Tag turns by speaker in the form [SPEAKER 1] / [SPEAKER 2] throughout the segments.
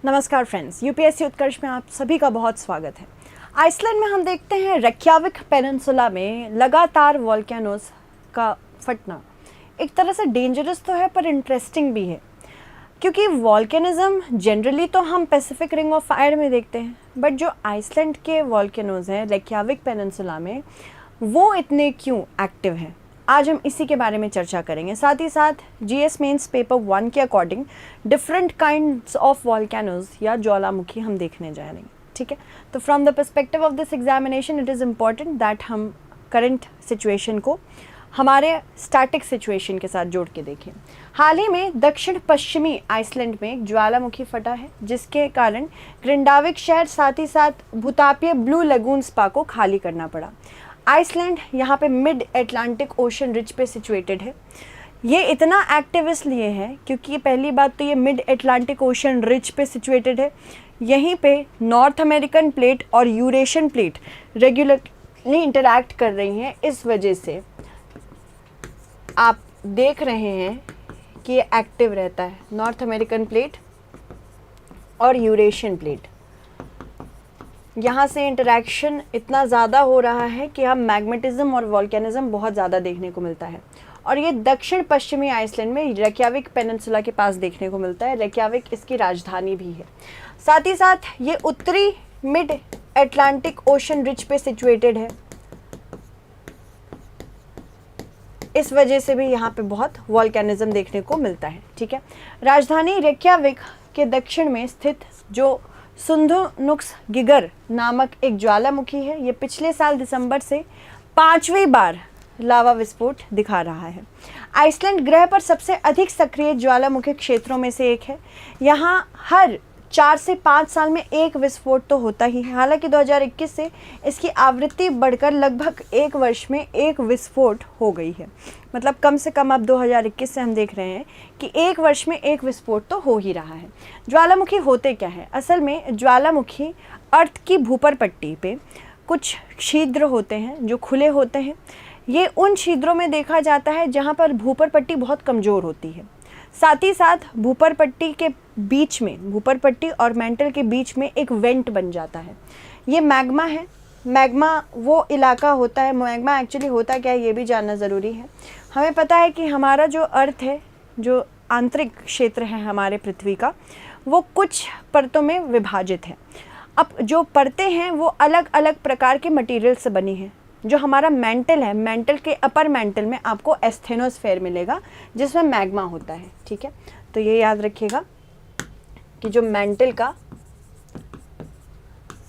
[SPEAKER 1] नमस्कार friends, UPSC उत्कर्ष में आप सभी का बहुत स्वागत है। आइसलैंड में हम देखते हैं रेक्याविक पेनिनसुला में लगातार वोल्केनोज का फटना एक तरह से डेंजरस तो है पर इंटरेस्टिंग भी है, क्योंकि वोल्केनिज्म जनरली तो हम पैसिफिक रिंग ऑफ फायर में देखते हैं, बट जो आइसलैंड के वोल्केनोज हैं रेक्याविक पेनिनसुला में वो इतने क्यों एक्टिव हैं, आज हम इसी के बारे में चर्चा करेंगे। साथ ही साथ जीएस मेंस पेपर 1 के according different kinds of volcanoes या ज्वालामुखी हम देखने जा रहे हैं। ठीक है, तो from the perspective of this examination it is important that हम करंट सिचुएशन को हमारे स्टैटिक सिचुएशन के साथ जोड़ के देखें। हाल ही में दक्षिण पश्चिमी आइसलैंड में एक ज्वालामुखी फटा है, जिसके कारण ग्रिंडाविक शहर साथ ही साथ भूतापीय ब्लू लगून स्पा को खाली करना पड़ा। आइसलैंड यहाँ पे मिड अटलांटिक ओशन रिज पे सिचुएटेड है। ये इतना एक्टिव इसलिए है क्योंकि पहली बात तो ये मिड अटलांटिक ओशन रिज पे सिचुएटेड है। यहीं पे नॉर्थ अमेरिकन प्लेट और यूरेशियन प्लेट रेगुलरली इंटरैक्ट कर रही हैं। इस वजह से आप देख रहे हैं कि ये एक्टिव रहता है, नॉर्थ अमेरिकन प्लेट और यूरेशियन प्लेट। यहाँ से इंटरैक्शन इतना ज़्यादा हो रहा है कि हम मैग्नेटिज्म और वोल्केनिज्म बहुत ज़्यादा देखने को मिलता है, और ये दक्षिण पश्चिमी आइसलैंड में रेक्याविक पेनिनसुला के पास देखने को मिलता है। रेक्याविक इसकी राजधानी भी है। साथ ही साथ ये उत्तरी मिड अटलांटिक ओशन रिज पे सिचुएटेड है। इस वजह से भी यहाँ पे बहुत वोल्केनिज्म देखने को मिलता है। ठीक है, राजधानी रेक्याविक के दक्षिण में स्थित जो सुंधुनुक्स गिगर नामक एक ज्वालामुखी है, ये पिछले साल दिसंबर से 5वीं बार लावा विस्फोट दिखा रहा है। आइसलैंड ग्रह पर सबसे अधिक सक्रिय ज्वालामुखी क्षेत्रों में से एक है। यहाँ हर 4 से 5 साल में एक विस्फोट तो होता ही है। हालांकि 2021 से इसकी आवृत्ति बढ़कर लगभग 1 वर्ष में एक विस्फोट हो गई है। मतलब कम से कम अब 2021 से हम देख रहे हैं कि 1 वर्ष में एक विस्फोट तो हो ही रहा है। ज्वालामुखी होते क्या है? असल में ज्वालामुखी अर्थ की भूपर पट्टी पे कुछ छिद्र होते हैं जो खुले होते हैं। ये उन छिद्रों में देखा जाता है जहाँ पर भूपर पट्टी बहुत कमज़ोर होती है। साथ ही साथ भूपर पट्टी के बीच में, भूपर पट्टी और मेंटल के बीच में एक वेंट बन जाता है। ये मैग्मा है। मैग्मा वो इलाका होता है। मैग्मा एक्चुअली होता क्या है ये भी जानना ज़रूरी है। हमें पता है कि हमारा जो अर्थ है, जो आंतरिक क्षेत्र है हमारे पृथ्वी का, वो कुछ परतों में विभाजित है। अब जो परतें हैं वो अलग अलग प्रकार के मटेरियल से बनी हैं। जो हमारा मेंटल है, मेंटल के अपर मेंटल में आपको एस्थेनोस्फेयर मिलेगा जिसमें मैग्मा होता है। ठीक है, तो ये याद रखिएगा कि जो मेंटल का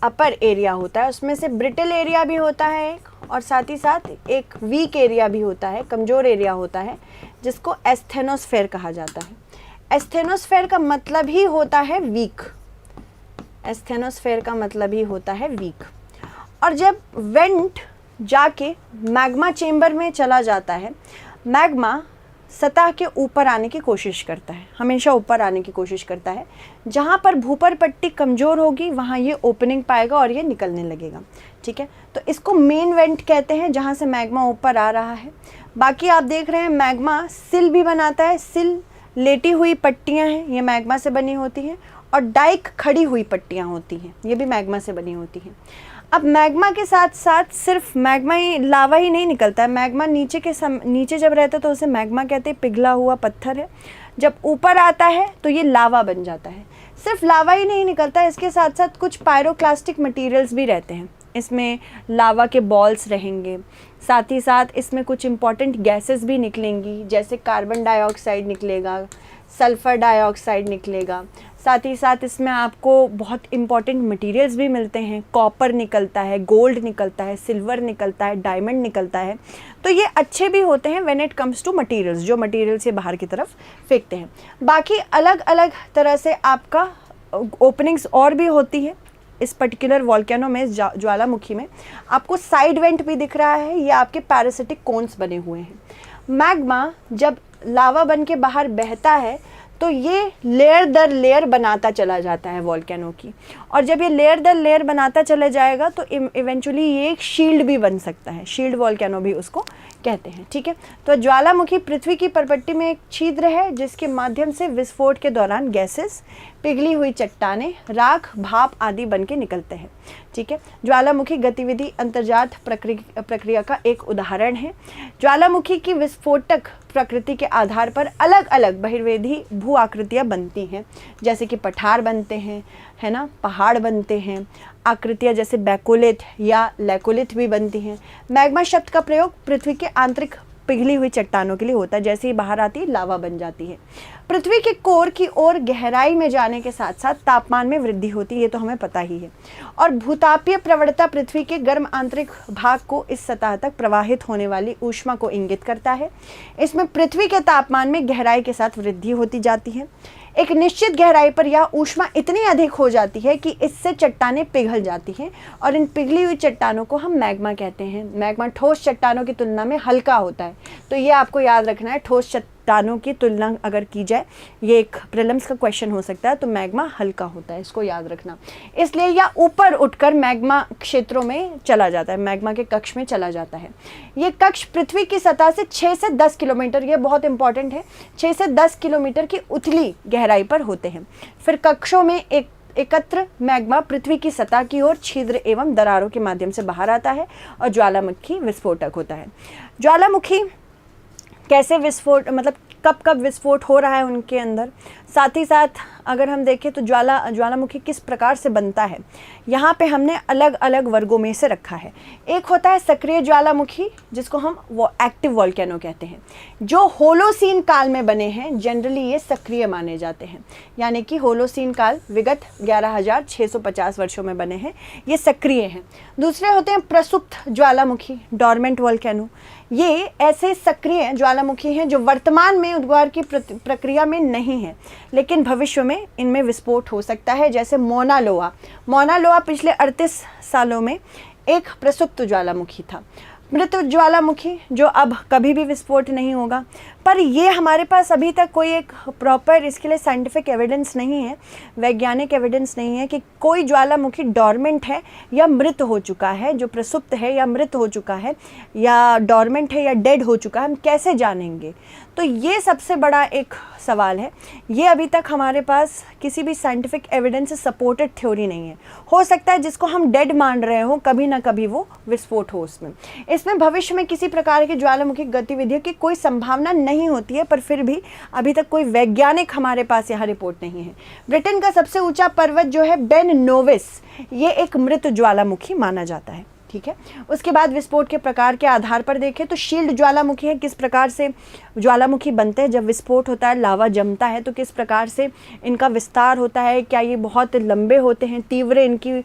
[SPEAKER 1] अपर एरिया होता है उसमें से ब्रिटल एरिया भी होता है एक, और साथ ही साथ एक वीक एरिया भी होता है, कमज़ोर एरिया होता है, जिसको एस्थेनोस्फेयर कहा जाता है। एस्थेनोस्फेयर का मतलब ही होता है वीक। एस्थेनोस्फेयर का मतलब ही होता है वीक। और जब वेंट जाके मैग्मा चेंबर में चला जाता है, मैग्मा सतह के ऊपर आने की कोशिश करता है, हमेशा ऊपर आने की कोशिश करता है। जहाँ पर भूपर पट्टी कमज़ोर होगी वहाँ ये ओपनिंग पाएगा और ये निकलने लगेगा। ठीक है, तो इसको मेन वेंट कहते हैं जहाँ से मैग्मा ऊपर आ रहा है। बाकी आप देख रहे हैं मैग्मा सिल भी बनाता है। सिल लेटी हुई पट्टियाँ हैं, ये मैग्मा से बनी होती हैं, और डाइक खड़ी हुई पट्टियाँ होती हैं, ये भी मैग्मा से बनी होती हैं। अब मैग्मा के साथ साथ सिर्फ मैग्मा ही, लावा ही नहीं निकलता है। मैग्मा नीचे जब रहता है तो उसे मैग्मा कहते हैं, पिघला हुआ पत्थर है। जब ऊपर आता है तो ये लावा बन जाता है। सिर्फ लावा ही नहीं निकलता है, इसके साथ साथ कुछ पायरोक्लास्टिक मटेरियल्स भी रहते हैं। इसमें लावा के बॉल्स रहेंगे, साथ ही साथ इसमें कुछ इंपॉर्टेंट गैसेस भी निकलेंगी, जैसे कार्बन डाइऑक्साइड निकलेगा, सल्फ़र डाइऑक्साइड निकलेगा। साथ ही साथ इसमें आपको बहुत इंपॉर्टेंट मटेरियल्स भी मिलते हैं। कॉपर निकलता है, गोल्ड निकलता है, सिल्वर निकलता है, डायमंड निकलता है। तो ये अच्छे भी होते हैं when it comes to materials, जो मटेरियल से बाहर की तरफ फेंकते हैं। बाकी अलग अलग तरह से आपका ओपनिंग्स और भी होती है इस पर्टिकुलर वॉल्केनो में, ज्वालामुखी में। आपको साइड वेंट भी दिख रहा है, ये आपके पैरासिटिक कोन्स बने हुए हैं। मैग्मा जब लावा बन के बाहर बहता है तो ये लेयर दर लेयर बनाता चला जाता है वॉल्केनो की, और जब ये लेयर दर लेयर बनाता चला जाएगा तो इवेंचुअली ये एक शील्ड भी बन सकता है। शील्ड वॉल्केनो भी उसको कहते हैं। ठीक है, तो ज्वालामुखी पृथ्वी की परपट्टी में एक छिद्र है जिसके माध्यम से विस्फोट के दौरान गैसेस, पिघली हुई चट्टानें, राख, भाप आदि बन के निकलते हैं। ठीक है, ज्वालामुखी गतिविधि अंतर्जात प्रक्रिया का एक उदाहरण है। ज्वालामुखी की विस्फोटक प्रकृति के आधार पर अलग अलग बहिर्वेधी भू आकृतियाँ बनती हैं, जैसे कि पठार बनते हैं, है ना, पहाड़ बनते हैं, आकृतियाँ जैसे बैकोलिथ या लैकोलिथ भी बनती हैं। मैग्मा शब्द का प्रयोग पृथ्वी के आंतरिक पिघली हुई चट्टानों के लिए होता है, जैसे ही बाहर आती लावा बन जाती है। पृथ्वी के कोर की ओर गहराई में जाने के साथ साथ तापमान में वृद्धि होती है, ये तो हमें पता ही है। और भूतापीय प्रवणता पृथ्वी के गर्म आंतरिक भाग को इस सतह तक प्रवाहित होने वाली ऊष्मा को इंगित करता है। इसमें पृथ्वी के तापमान में गहराई के साथ वृद्धि होती जाती है। एक निश्चित गहराई पर यह ऊष्मा इतनी अधिक हो जाती है कि इससे चट्टानें पिघल जाती हैं और इन पिघली हुई चट्टानों को हम मैग्मा कहते हैं। मैग्मा ठोस चट्टानों की तुलना में हल्का होता है, तो ये आपको याद रखना है। ठोस चट्टानों की तुलना अगर की जाए, ये एक प्रीलिम्स का क्वेश्चन हो सकता है, तो मैग्मा हल्का होता है, इसको याद रखना। इसलिए यह ऊपर उठकर मैग्मा क्षेत्रों में चला जाता है, मैग्मा के कक्ष में चला जाता है। ये कक्ष पृथ्वी की सतह से 6 से 10 किलोमीटर, ये बहुत इंपॉर्टेंट है, 6 से 10 किलोमीटर की उथली गहराई पर होते हैं। फिर कक्षों में एकत्र मैग्मा पृथ्वी की सतह की ओर छिद्र एवं दरारों के माध्यम से बाहर आता है और ज्वालामुखी विस्फोटक होता है। ज्वालामुखी कैसे विस्फोट, मतलब कब कब विस्फोट हो रहा है उनके अंदर, साथ ही साथ अगर हम देखें तो ज्वालामुखी किस प्रकार से बनता है, यहाँ पे हमने अलग अलग वर्गों में से रखा है। एक होता है सक्रिय ज्वालामुखी, जिसको हम वो एक्टिव वॉल्केनो कहते हैं, जो होलोसीन काल में बने हैं। जनरली ये सक्रिय माने जाते हैं, यानी कि होलोसीन काल विगत 11,650 वर्षों में बने हैं, ये सक्रिय हैं। दूसरे होते हैं प्रसुप्त ज्वालामुखी, डॉर्मेंट वॉल्केनो। ये ऐसे सक्रिय ज्वालामुखी हैं जो वर्तमान में उद्गार की प्रक्रिया में नहीं है, लेकिन भविष्य में इनमें विस्फोट हो सकता है, जैसे मौना लोआ पिछले 38 सालों में एक प्रसुप्त ज्वालामुखी था। मृत ज्वालामुखी जो अब कभी भी विस्फोट नहीं होगा, पर ये हमारे पास अभी तक कोई एक प्रॉपर इसके लिए साइंटिफिक एविडेंस नहीं है, वैज्ञानिक एविडेंस नहीं है कि कोई ज्वालामुखी डॉर्मेंट है या मृत हो चुका है, जो प्रसुप्त है या मृत हो चुका है या डॉर्मेंट है या डेड हो चुका है, हम कैसे जानेंगे? तो ये सबसे बड़ा एक सवाल है। ये अभी तक हमारे पास किसी भी साइंटिफिक एविडेंस से सपोर्टेड थ्योरी नहीं है। हो सकता है जिसको हम डेड मान रहे हो, कभी ना कभी वो विस्फोट हो इसमें भविष्य में किसी प्रकार की ज्वालामुखी गतिविधियों की कोई संभावना नहीं होती है, पर फिर भी अभी तक कोई वैज्ञानिक हमारे पास यहाँ रिपोर्ट नहीं है। ब्रिटेन का सबसे ऊंचा पर्वत जो है बेन नोविस, ये एक मृत ज्वालामुखी माना जाता है। ठीक है, उसके बाद विस्फोट के प्रकार के आधार पर देखें तो शील्ड ज्वालामुखी है, किस प्रकार से ज्वालामुखी बनते हैं। जब विस्फोट होता है, लावा जमता है, तो किस प्रकार से इनका विस्तार होता है, क्या ये बहुत लंबे होते हैं, तीव्र इनकी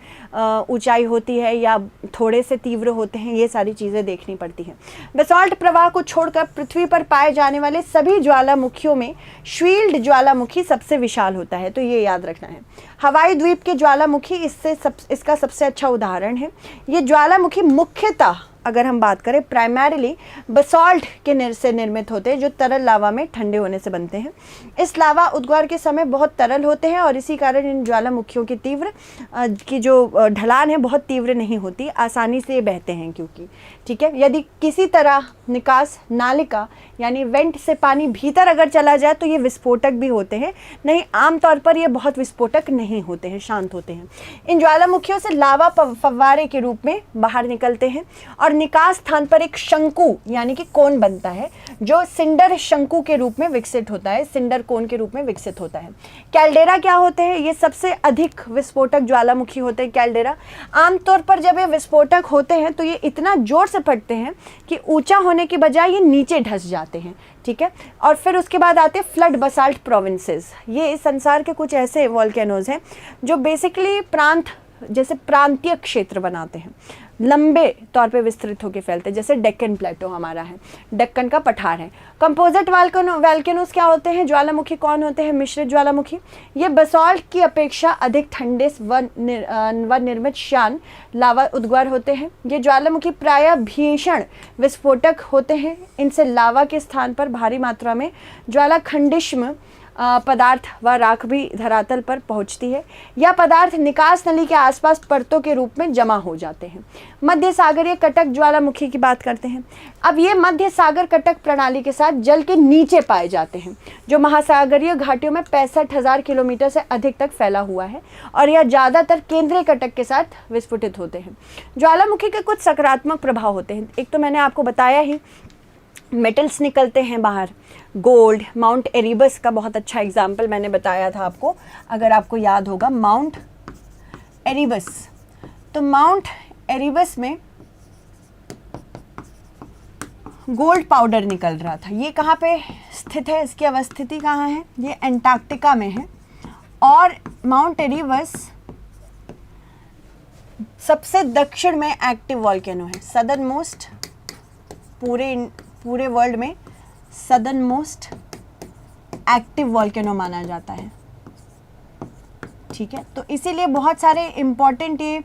[SPEAKER 1] ऊंचाई होती है या थोड़े से तीव्र होते हैं, ये सारी चीज़ें देखनी पड़ती हैं। बेसाल्ट प्रवाह को छोड़कर पृथ्वी पर पाए जाने वाले सभी ज्वालामुखियों में शील्ड ज्वालामुखी सबसे विशाल होता है, तो ये याद रखना है। हवाई द्वीप के ज्वालामुखी इसका सबसे अच्छा उदाहरण है। ये ज्वालामुखी मुख्यतः अगर हम बात करें प्राइमरीली बसॉल्ट के से निर्मित होते हैं, जो तरल लावा में ठंडे होने से बनते हैं। इस लावा उद्गार के समय बहुत तरल होते हैं और इसी कारण इन ज्वालामुखियों की की जो ढलान है बहुत तीव्र नहीं होती, आसानी से बहते हैं क्योंकि। ठीक है, यदि किसी तरह निकास नालिका यानी वेंट से पानी भीतर अगर चला जाए तो ये विस्फोटक भी होते हैं, नहीं आमतौर पर ये बहुत विस्फोटक नहीं होते हैं, शांत होते हैं। इन ज्वालामुखियों से लावा फव्वारे के रूप में बाहर निकलते हैं और निकास स्थान पर एक शंकु यानी कि कोन बनता है, जो सिंडर शंकु के रूप में विकसित होता है, सिंडर कोन के रूप में विकसित होता है। कैल्डेरा क्या होते हैं? ये सबसे अधिक विस्फोटक ज्वालामुखी होते हैं कैल्डेरा। आमतौर पर जब ये विस्फोटक होते हैं तो ये इतना जोर से फटते हैं कि ऊंचा होने की बजाय ये नीचे धंस जाते हैं। ठीक है, और फिर उसके बाद आते हैं फ्लड बसाल्ट प्रोविंसेस। ये इस संसार के कुछ ऐसे वॉल्केनोज हैं जो बेसिकली जैसे प्रांतीय क्षेत्र बनाते हैं, लंबे तौर पे विस्तृत होकर फैलते हैं, जैसे डेक्कन प्लेटो हमारा है, डेक्कन का पठार है। कंपोजिट वॉल्केनोस क्या होते हैं? ज्वालामुखी कौन होते हैं? मिश्रित ज्वालामुखी। ये बसॉल्ट की अपेक्षा अधिक ठंडे व निर्मित शान लावा उद्गार होते हैं। ये ज्वालामुखी प्रायः भीषण विस्फोटक होते हैं। इनसे लावा के स्थान पर भारी मात्रा में ज्वालाखंडिश्म पदार्थ व राख भी धरातल पर पहुंचती है। यह पदार्थ निकास नली के आसपास परतों के रूप में जमा हो जाते हैं। मध्य सागरीय कटक ज्वालामुखी की बात करते हैं। अब ये मध्य सागर कटक प्रणाली के साथ जल के नीचे पाए जाते हैं, जो महासागरीय घाटियों में 65,000 किलोमीटर से अधिक तक फैला हुआ है, और यह ज़्यादातर केंद्रीय कटक के साथ विस्फोटित होते हैं। ज्वालामुखी के कुछ सकारात्मक प्रभाव होते हैं। एक तो मैंने आपको बताया ही, मेटल्स निकलते हैं बाहर। गोल्ड, माउंट एरिबस का बहुत अच्छा एग्जाम्पल मैंने बताया था आपको, अगर आपको याद होगा, माउंट एरिबस। तो माउंट एरिबस में गोल्ड पाउडर निकल रहा था। ये कहाँ पे स्थित है, इसकी अवस्थिति कहाँ है? ये अंटार्कटिका में है। और माउंट एरिबस सबसे दक्षिण में एक्टिव वॉल्केनो है, सदर्न मोस्ट, पूरे वर्ल्ड में सदर्न मोस्ट एक्टिव वॉल्केनो माना जाता है। ठीक है, तो इसीलिए बहुत सारे इम्पॉर्टेंट ये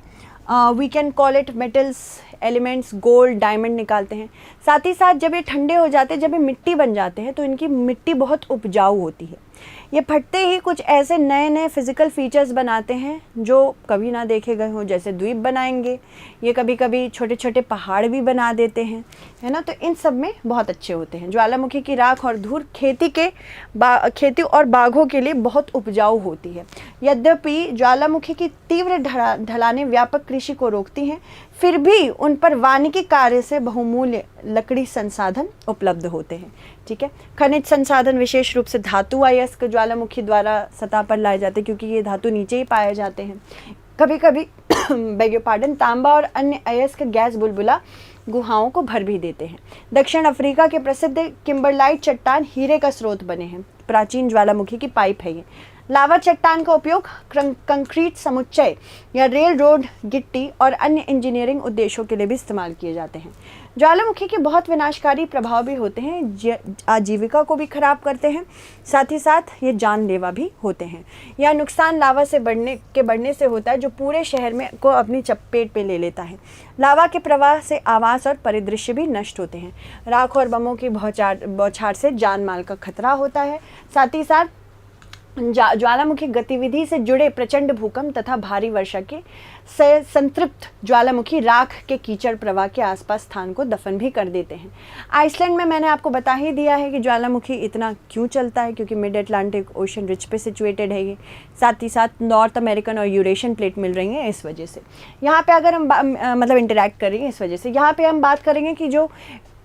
[SPEAKER 1] we can call it metals, elements, gold, diamond निकालते हैं। साथ ही साथ जब ये ठंडे हो जाते हैं, जब ये मिट्टी बन जाते हैं, तो इनकी मिट्टी बहुत उपजाऊ होती है। ये फटते ही कुछ ऐसे नए नए फिजिकल फीचर्स बनाते हैं जो कभी ना देखे गए हों, जैसे द्वीप बनाएंगे, ये कभी कभी छोटे छोटे पहाड़ भी बना देते हैं, है ना। तो इन सब में बहुत अच्छे होते हैं। ज्वालामुखी की राख और धूल खेती और बाघों के लिए बहुत उपजाऊ होती है। यद्यपि ज्वालामुखी की तीव्र ढलानें व्यापक कृषि को रोकती हैं, फिर भी उन पर वानिकी कार्य से बहुमूल्य लकड़ी संसाधन उपलब्ध होते हैं। ठीक है, खनिज संसाधन विशेष रूप से धातु अयस्क ज्वालामुखी द्वारा सतह पर लाए जाते हैं, क्योंकि ये धातु नीचे ही पाए जाते हैं। कभी कभी बेग योर पार्डन, तांबा और अन्य अयस्क गैस बुलबुला गुहाओं को भर भी देते हैं। दक्षिण अफ्रीका के प्रसिद्ध किम्बरलाइट चट्टान हीरे का स्रोत बने हैं। प्राचीन ज्वालामुखी की पाइप है ये। लावा चट्टान का उपयोग कंक्रीट समुच्चय या रेल रोड, गिट्टी और अन्य इंजीनियरिंग उद्देश्यों के लिए भी इस्तेमाल किए जाते हैं। ज्वालामुखी के बहुत विनाशकारी प्रभाव भी होते हैं, आजीविका को भी खराब करते हैं, साथ ही साथ ये जानलेवा भी होते हैं। यह नुकसान लावा से बढ़ने से होता है, जो पूरे शहर में को अपनी चपेट पे ले लेता है। लावा के प्रवाह से आवास और परिदृश्य भी नष्ट होते हैं। राख और बमों की बौछार से जान माल का खतरा होता है। साथ ही साथ ज्वालामुखी गतिविधि से जुड़े प्रचंड भूकंप तथा भारी वर्षा के संतृप्त ज्वालामुखी राख के कीचड़ प्रवाह के आसपास स्थान को दफन भी कर देते हैं। आइसलैंड में मैंने आपको बता ही दिया है कि ज्वालामुखी इतना क्यों चलता है, क्योंकि मिड अटलांटिक ओशन रिच पे सिचुएटेड है ये। साथ ही साथ नॉर्थ अमेरिकन और यूरेशियन प्लेट मिल रही हैं, इस वजह से यहाँ पे अगर हम मतलब इंटरैक्ट करेंगे, इस वजह से यहाँ पे हम बात करेंगे कि जो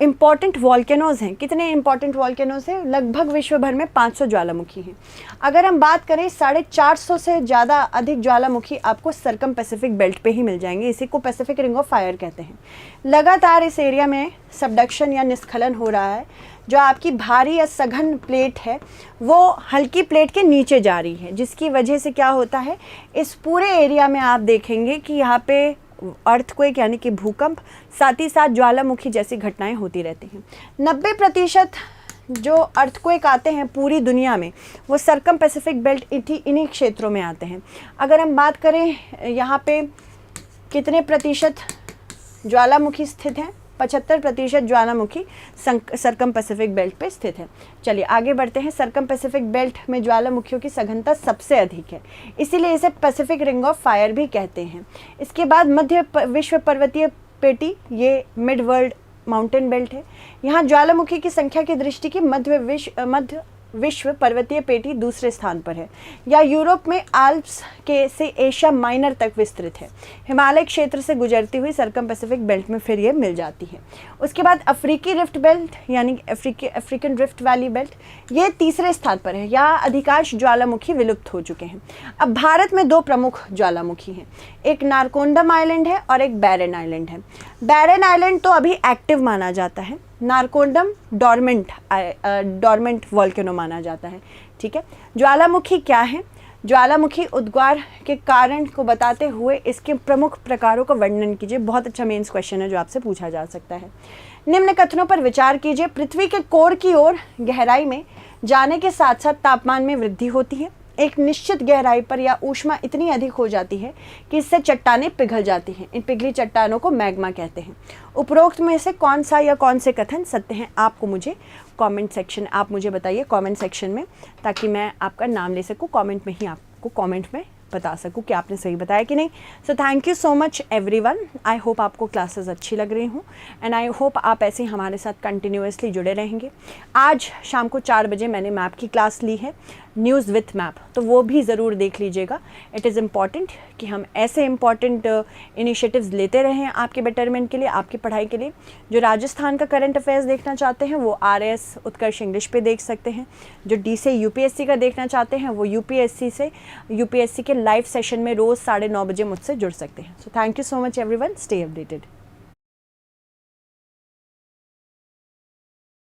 [SPEAKER 1] इम्पॉर्टेंट वॉल्केनोज़ हैं, कितने इम्पॉर्टेंट वॉल्केनोज़ हैं, लगभग विश्व भर में 500 ज्वालामुखी हैं। अगर हम बात करें 450 से ज़्यादा अधिक ज्वालामुखी आपको सर्कम पैसिफिक बेल्ट पे ही मिल जाएंगे। इसी को पैसिफिक रिंग ऑफ फायर कहते हैं। लगातार इस एरिया में सबडक्शन या निस्खलन हो रहा है। जो आपकी भारी या सघन प्लेट है वो हल्की प्लेट के नीचे जा रही है, जिसकी वजह से क्या होता है, इस पूरे एरिया में आप देखेंगे कि यहाँ पे अर्थक्वेक यानी कि भूकंप, साथ ही साथ ज्वालामुखी जैसी घटनाएं होती रहती हैं। 90% जो अर्थक्वेक आते हैं पूरी दुनिया में, वो सर्कम पैसिफिक बेल्ट इन्हीं क्षेत्रों में आते हैं। अगर हम बात करें यहाँ पे कितने प्रतिशत ज्वालामुखी स्थित हैं, 75% ज्वालामुखी सर्कम पैसिफिक बेल्ट पे स्थित है। चलिए आगे बढ़ते हैं। सर्कम पैसिफिक बेल्ट में ज्वालामुखियों की सघनता सबसे अधिक है, इसीलिए इसे पैसिफिक रिंग ऑफ फायर भी कहते हैं। इसके बाद मध्य विश्व पर्वतीय पेटी, ये मिड वर्ल्ड माउंटेन बेल्ट है। यहाँ ज्वालामुखी की संख्या की दृष्टि की मध्य विश्व पर्वतीय पेटी दूसरे स्थान पर है। या यूरोप में आल्प्स के से एशिया माइनर तक विस्तृत है। हिमालय क्षेत्र से गुजरती हुई सर्कम पैसिफिक बेल्ट में फिर ये मिल जाती है। उसके बाद अफ्रीकी रिफ्ट बेल्ट यानी अफ्रीकन रिफ्ट वैली बेल्ट, ये तीसरे स्थान पर है। यहाँ अधिकांश ज्वालामुखी विलुप्त हो चुके हैं। अब भारत में 2 प्रमुख ज्वालामुखी हैं, एक नारकोंडम आइलैंड है और एक बैरन आइलैंड है। बैरन आइलैंड तो अभी एक्टिव माना जाता है, नारकोंडम डॉर्मेंट वॉल्केनो माना जाता है। ठीक है, ज्वालामुखी क्या है? ज्वालामुखी उद्गार के कारण को बताते हुए इसके प्रमुख प्रकारों का वर्णन कीजिए। बहुत अच्छा मेंस क्वेश्चन है जो आपसे पूछा जा सकता है। निम्न कथनों पर विचार कीजिए। पृथ्वी के कोर की ओर गहराई में जाने के साथ साथ तापमान में वृद्धि होती है। एक निश्चित गहराई पर या ऊष्मा इतनी अधिक हो जाती है कि इससे चट्टानें पिघल जाती हैं। इन पिघली चट्टानों को मैग्मा कहते हैं। उपरोक्त में से कौन सा या कौन से कथन सत्य हैं, आपको मुझे आप मुझे बताइए कमेंट सेक्शन में, ताकि मैं आपका नाम ले सकूं, कमेंट में ही आपको कमेंट में बता सकूं कि आपने सही बताया कि नहीं। So thank you so much everyone. I hope आपको क्लासेस अच्छी लग रही हूँ एंड आई होप आप ऐसे ही हमारे साथ कंटिन्यूअसली जुड़े रहेंगे। आज शाम को 4 बजे मैंने मैप की क्लास ली है, न्यूज़ विथ मैप, तो वो भी ज़रूर देख लीजिएगा। इट इज़ इम्पॉर्टेंट कि हम ऐसे इम्पॉर्टेंट इनिशिएटिव्स लेते रहें आपके बेटरमेंट के लिए, आपकी पढ़ाई के लिए। जो राजस्थान का करंट अफेयर्स देखना चाहते हैं वो RS उत्कर्ष इंग्लिश पे देख सकते हैं। जो D से UPSC का देखना चाहते हैं वो UPSC के लाइव सेशन में रोज़ 9:30 बजे मुझसे जुड़ सकते हैं। So thank you so much everyone, stay updated.